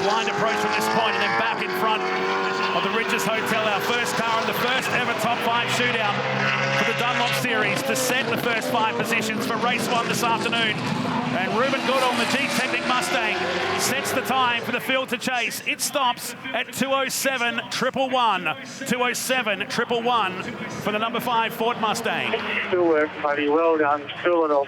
blind approach from this point, and then back in front of the Ridges Hotel, our first car in the first ever top 5 shootout for the Dunlop Series to set the first 5 positions for race 1 this afternoon. And Ruben Goodall, the G-Technic Mustang, sets the time for the field to chase. It stops at 2:07.111. 2:07.111 for the number 5 Ford Mustang. Still work, buddy. Well done. Still it off.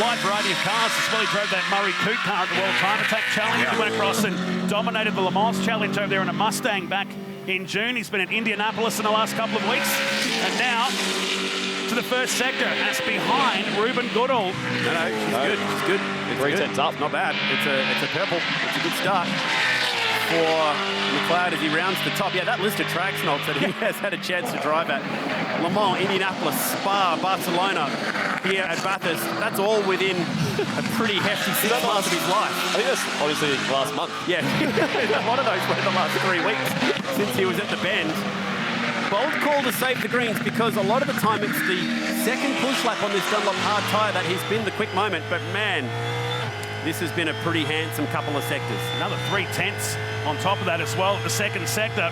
Wide variety of cars as well. He drove that Murray Coote car at the World Time Attack Challenge. He went across and dominated the Le Mans Challenge over there in a Mustang back in June. He's been in Indianapolis in the last couple of weeks. And now to the first sector. That's behind Ruben Goodall. No, she's good. It's 3 tenths up. not bad. It's a purple. It's a good start for McLeod as he rounds the top. Yeah, that list of tracks, Knox, that he has had a chance to drive at. Le Mans, Indianapolis, Spa, Barcelona, here at Bathurst. That's all within a pretty hefty 6 months of his life. I think that's obviously last month. Yeah, a lot of those were the last 3 weeks since he was at the bend. Bold call to save the greens, because a lot of the time it's the second push lap on this Dunlop hard tyre that has been the quick moment. But man, this has been a pretty handsome couple of sectors. Another 3 tenths on top of that as well at the second sector.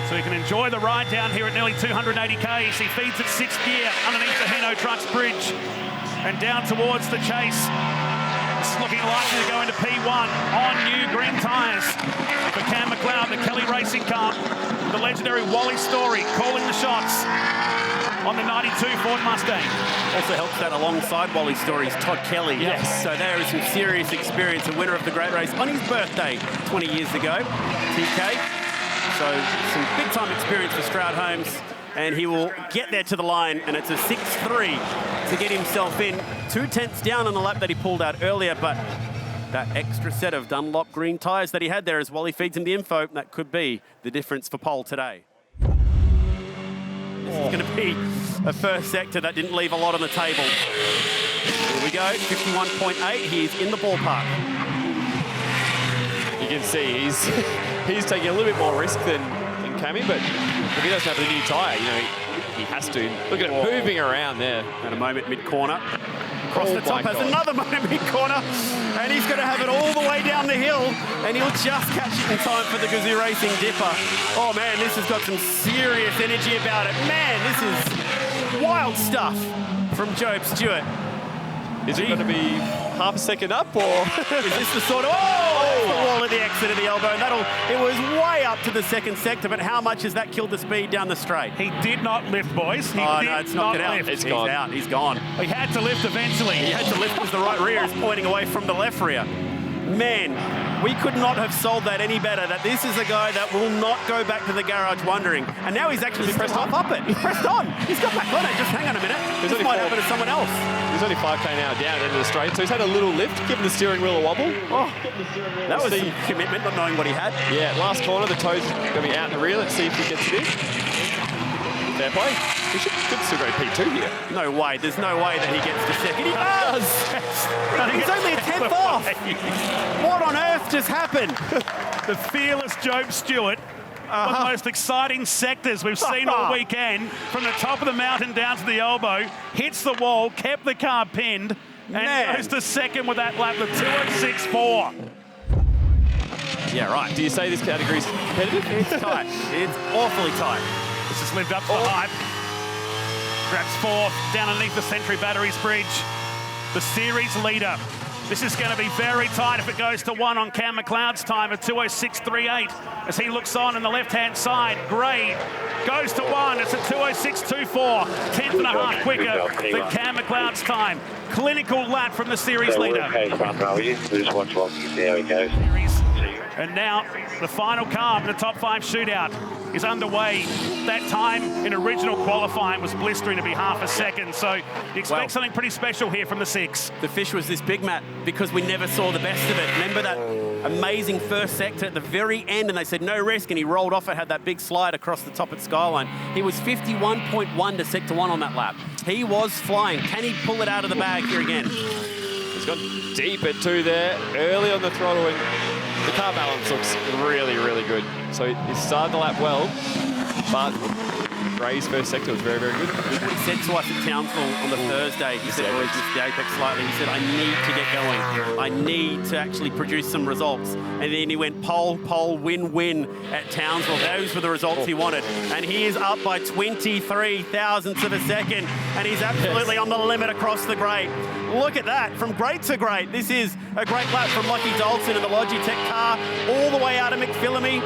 So he can enjoy the ride down here at nearly 280 k's. He feeds at 6th gear underneath the Heno Trucks Bridge and down towards the chase. It's looking likely to go into P1 on new green tyres for Cam McLeod, the Kelly Racing car. The legendary Wally Story calling the shots on the 92 Ford Mustang. Also helps that alongside Wally Story's Todd Kelly. Yes. So there is some serious experience, a winner of the Great Race on his birthday 20 years ago, TK. So some big time experience for Stroud Holmes, and he will get there to the line, and it's a 6-3 to get himself in. 2 tenths down on the lap that he pulled out earlier, but that extra set of Dunlop green tyres that he had there as Wally feeds him the info, that could be the difference for pole today. This is going to be a first sector that didn't leave a lot on the table. Here we go, 51.8, he's in the ballpark. You can see he's taking a little bit more risk than Cammy, but if he doesn't have the new tyre, you know, he has to. Look at it moving around there. At a moment mid-corner. Across the top, has another moment mid-corner, and he's going to have it all the way down the hill, and he'll just catch it in time for the Gazoo Racing dipper. Oh man, this has got some serious energy about it. Man, this is wild stuff from Job Stewart. Is it going to be half a second up, or is this the sort of the wall at the exit of the elbow? And it was way up to the second sector, but how much has that killed the speed down the straight? He did not lift, boys. No, it's knocked it out. It's He's gone. out. He's gone. He had to lift eventually. He had to lift because the right rear is pointing away from the left rear. Man, we could not have sold that any better, that this is a guy that will not go back to the garage wondering. And now he's actually pressed up it. He's pressed on. He's got back on it. Just hang on a minute. This might happen to someone else. He's only 5k now down into the straight, so he's had a little lift, given the steering wheel a wobble. Oh, that was the commitment, not knowing what he had. Yeah, last corner, the toes are going to be out in the rear. Let's see if he gets it in. Fair play. He could still go P2 here. No way. There's no way that he gets to second. He does! He's only a 10th off. What on earth just happened? The fearless Job Stewart. One of the most exciting sectors we've seen all weekend. From the top of the mountain down to the elbow, hits the wall, kept the car pinned, and goes to second with that lap, the 2:06.4. Yeah, right. Do you say this category is competitive? It's tight. It's awfully tight. This has lived up to the hype. Grabs 4th down underneath the Century Batteries Bridge. The series leader. This is going to be very tight if it goes to 1 on Cam McLeod's time at 2:06.38. As he looks on the left-hand side, Gray goes to 1. It's a 2:06.24. 10th and a half quicker than Cam McLeod's time. Clinical lap from the series leader. Okay, front row, you just watch what you see how he goes. And now the final car in the top 5 shootout is underway. That time in original qualifying was blistering to be half a second. So you expect something pretty special here from the 6. The fish was this big, Matt, because we never saw the best of it. Remember that amazing first sector at the very end, and they said no risk, and he rolled off it, had that big slide across the top at Skyline. He was 51.1 to sector 1 on that lap. He was flying. Can he pull it out of the bag here again? He's gone deep at 2 there, early on the throttle, and the car balance looks really, really good. So he started the lap well, but Ray's first sector was very, very good. He said to us at Townsville on the Thursday, he said, oh, he's missed the apex slightly. He said, I need to get going. I need to actually produce some results. And then he went pole, win, win at Townsville. Those were the results he wanted. And he is up by 23 thousandths of a second. And he's absolutely on the limit across the grade. Look at that, from great to great. This is a great lap from Lucky Dalton in the Logitech car, all the way out of McPhillamy,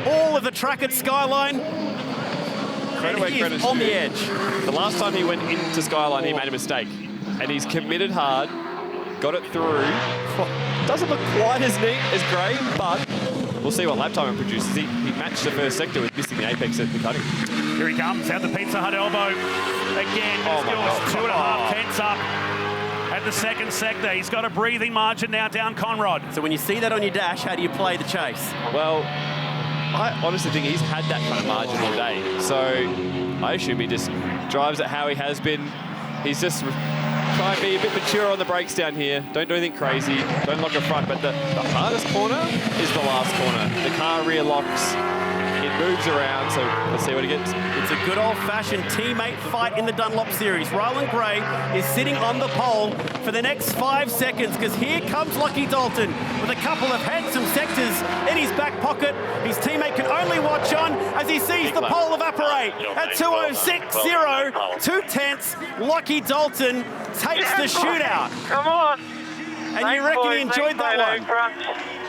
all of the track at Skyline. And he is on the edge. The last time he went into Skyline, he made a mistake. And he's committed hard, got it through. Doesn't look quite as neat as Gray, but we'll see what lap time it produces. He matched the first sector with missing the apex at the cutting. Here he comes, out the Pizza Hut elbow. Again, still 2.5 tenths up at the second sector. He's got a breathing margin now down Conrod. So when you see that on your dash, how do you play the chase? Well, I honestly think he's had that kind of margin all day. So I assume he just drives it how he has been. He's just trying to be a bit mature on the brakes down here. Don't do anything crazy. Don't lock a front. But the hardest corner is the last corner. The car rear locks. It moves around, so let's see what he gets. It's a good old-fashioned teammate fight in the Dunlop Series. Ryland Gray is sitting on the pole for the next 5 seconds, because here comes Lucky Dalton with a couple of handsome sectors in his back pocket. His teammate can only watch on as he sees the pole evaporate at 2:06.0, 2 tenths. Lucky Dalton takes the shootout. Come on. And you reckon he enjoyed that one?